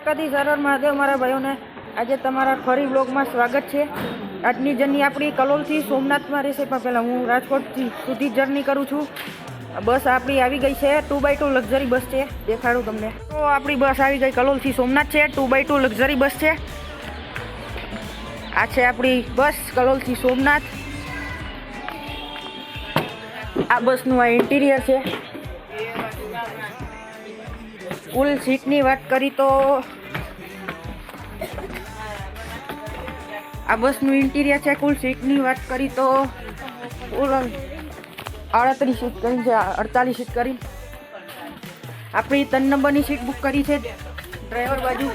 દ્વારકાથી સરળ મહાદેવ મારા ભાઈઓને આજે તમારા ફરી બ્લોગમાં સ્વાગત છે। આજની જર્ની આપણી કલોલથી સોમનાથમાં રહેશે, પણ પહેલાં હું રાજકોટથી સુધી જર્ની કરું છું। બસ આપણી આવી ગઈ છે 2x2 લક્ઝરી બસ છે, દેખાડું તમને। તો આપણી બસ આવી ગઈ કલોલથી સોમનાથ છે, 2x2 લક્ઝરી બસ છે। આ છે આપણી બસ કલોલથી સોમનાથ। આ બસનું આ ઇન્ટિરિયર છે। કુલ સીટની વાત કરી તો આ બસનું ઇન્ટિરિયર છે। કુલ સીટની વાત કરી તો કુલ 38 સીટ કરી છે, 48 સીટ કરી। આપણી 3 નંબરની સીટ બુક કરી છે ડ્રાઈવર બાજુ।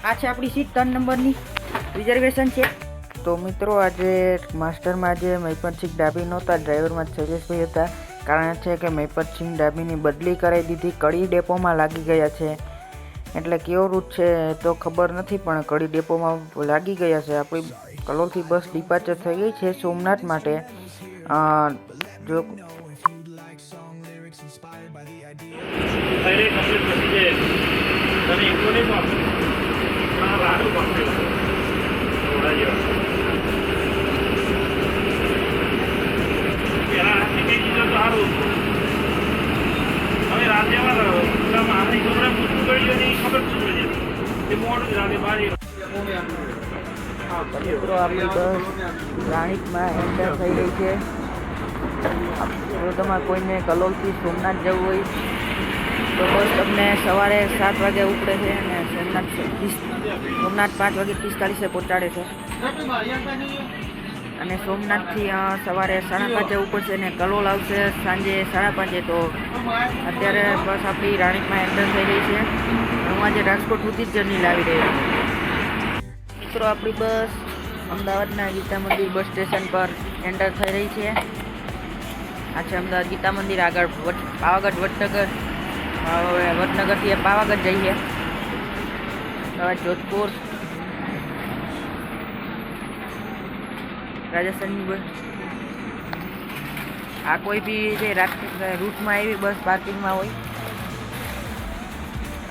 આ છે આપણી સીટ 3 નંબરની રિઝર્વેશન છે। તો મિત્રો આજે માસ્ટરમાં આજે મહિપતસિંહ ડાભી નહોતા, ડ્રાઈવરમાં શૈલેષભાઈ હતા। કારણ છે કે મહિપતસિંહ ડાભીની બદલી કરાવી દીધી, કડી ડેપોમાં લાગી ગયા છે। એટલે કેવો રૂટ છે તો ખબર નથી, પણ કડી ડેપોમાં લાગી ગયા છે। આપણી કલોલથી બસ ડિપાર્ચર થઈ ગઈ છે સોમનાથ માટે। જો મિત્રો આપણી બસ રાણીપમાં એન્ટર થઈ રહી છે। જો તમારે કોઈને કલોલથી સોમનાથ જવું હોય તો બસ તમને સવારે 7 વાગે ઉપડે છે અને સોમનાથ 5 વાગે 45 પહોંચાડે છે। અને સોમનાથથી સવારે 5:30 ઉપડશે અને કલોલ આવશે સાંજે 5:30। તો અત્યારે બસ આપણી રાણીપમાં એન્ટર થઈ રહી છે। હું આજે રાજકોટ સુધી જ જર્ની લાવી રહ્યો છું। મિત્રો આપણી બસ અમદાવાદના ગીતા મંદિર બસ સ્ટેશન પર એન્ટર થઈ રહી છે। આ છે અમદાવાદ ગીતા મંદિર, આગળ પાવાગઢ વડનગર, હવે વડનગરથી પાવાગઢ જઈએ, હવે જોધપુર રાજસ્થાનની બસ। આ કોઈ બી જે રૂટમાં આવી બસ પાર્કિંગમાં હોય।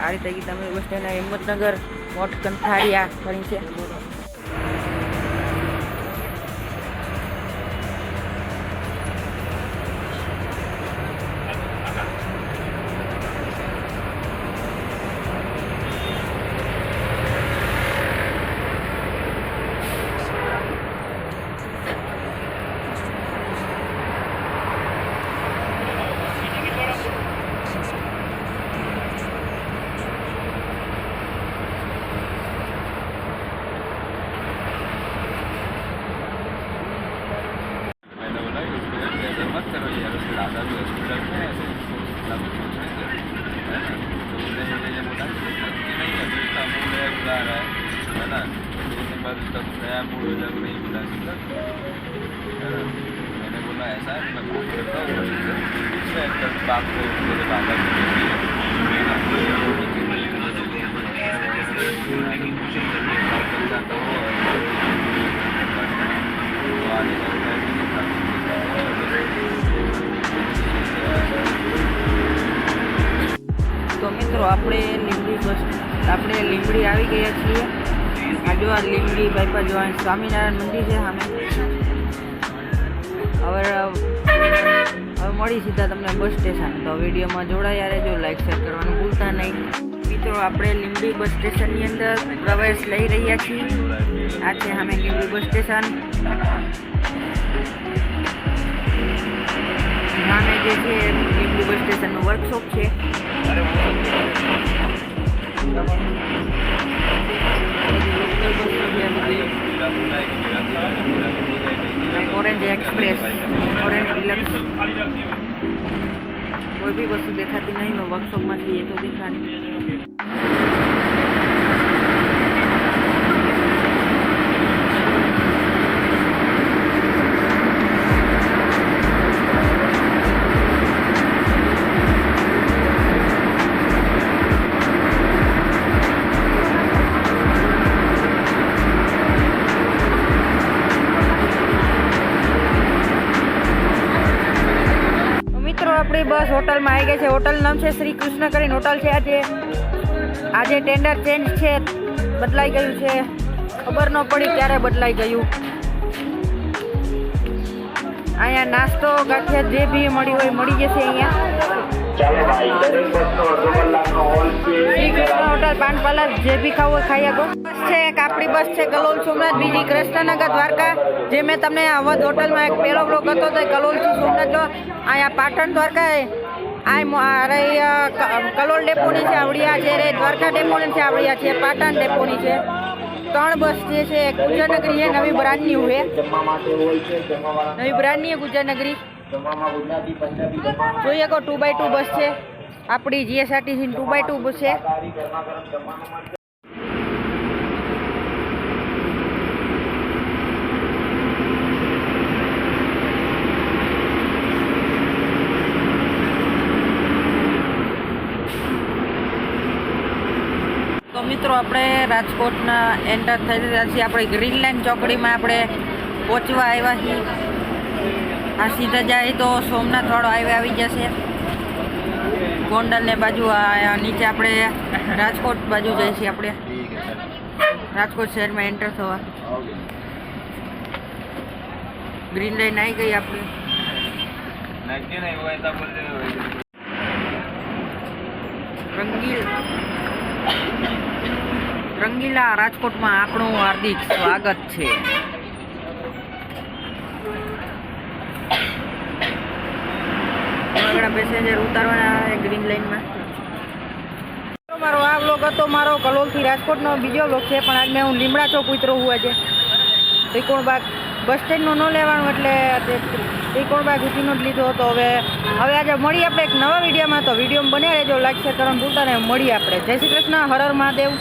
આ રીતે ગીતા મંદિર બસ સ્ટેન્ડ હિંમતનગર મોટ કંથારિયા કરી છે। मैंने बोला ऐसा है, मैं बात करता हूँ बात को मेरे बाबा તો મિત્રો આપણે લીંબડી આવી ગયા છીએ। આ જો આ લીંબડી બાયપાસ જો સ્વામિનારાયણ મંદિર છે સામે। હવે મળી સીધા તમને બસ સ્ટેશન। તો વિડીયોમાં જોડાયા રહેજો, લાઈક શેર કરવાનું ભૂલતા નહીં। મિત્રો આપણે લીંબડી બસ સ્ટેશનની અંદર પ્રવેશ લઈ રહ્યા છીએ। આ છે સામે લીંબડી બસ સ્ટેશન। સામે જે છે લીંબડી બસ સ્ટેશનનું વર્કશોપ છે। ઓરેન્જ एक्सप्रेस, ઓરેન્જ ડિલક્સ, કોઈ भी वस्तु देखाती नहीं, मैं वर्कशॉप में थी ये तो दिखानी। આપણી બસ હોટલમાં આવી ગઈ છે। હોટલ નામ છે શ્રી કૃષ્ણ કરીને હોટલ છે। આજે આજે ટેન્ડર ચેન્જ છે, બદલાઈ ગયું છે, ખબર ન પડી ક્યારે બદલાઈ ગયું. અહીંયા નાસ્તો ગાંઠિયા જે બી મળી હોય મળી જશે અહીંયા. શ્રી કૃષ્ણ હોટલ પાનપાલા જે બી ખાવું હોય ખાઈ શકો. બસ છે એક આપણી બસ છે કલોલ સોમનાથ, બીજી કૃષ્ણનગર દ્વારકા. જે મેં તમને અવધ હોટલમાં એક પહેલો બ્લોક હતો તો કલોલથી સોમનાથનો. અહીંયા પાટણ દ્વારકા કલોલ ડેપોની છે આવડિયા છે, દ્વારકા ડેપોની છે આવડિયા છે, પાટણ ડેપોની છે. 3 બસ જે છે ગુજરનગરી છે, નવી બ્રાન્ડ ન્યू है, નવી બ્રાન્ડ ન્યू ગુજરનગરી. જોઈએ કો 2x2 બસ છે આપણી જીએસઆરટીસી 2x2 બસ છે. તો મિત્રો આપણે રાજકોટના એન્ટર થઈ રહ્યા છીએ. આપણે ગ્રીન લાઇન ચોકડીમાં આપણે પહોંચવા આવ્યા છીએ. આ સીધા જાય તો સોમનાથ વાળો હાઈવે આવી જશે. ગોંડલ ને બાજુ આ નીચે આપણે રાજકોટ બાજુ જઈએ છીએ. આપણે રાજકોટ શહેરમાં એન્ટર થવા ગ્રીન લાઇન આવી ગઈ આપણે. રંગીલા રાજકોટમાં આપણું હાર્દિક સ્વાગત છે. આગળ પેસેન્જર ઉતારવાના ગ્રીન લાઇનમાં. મારો આ બ્લોગ હતો મારો કલોલથી રાજકોટનો બીજો બ્લોગ છે, પણ આજ મેં હું લીમડા ચોક ઉતરો હું આજે. ત્રિકોણબાગ બસ સ્ટેન્ડનો ન લેવાનું એટલે ત્રિકોણબાગ ઉતરીનો જ લીધો હતો. હવે આજે મળીએ આપણે એક નવા વિડીયોમાં. તો વિડીયોમાં બન્યા રહેજો, લાઈક શેર કરવાનું ભૂલતા નહીં. મળીએ આપણે. જય શ્રી કૃષ્ણ, હર હર મહાદેવ.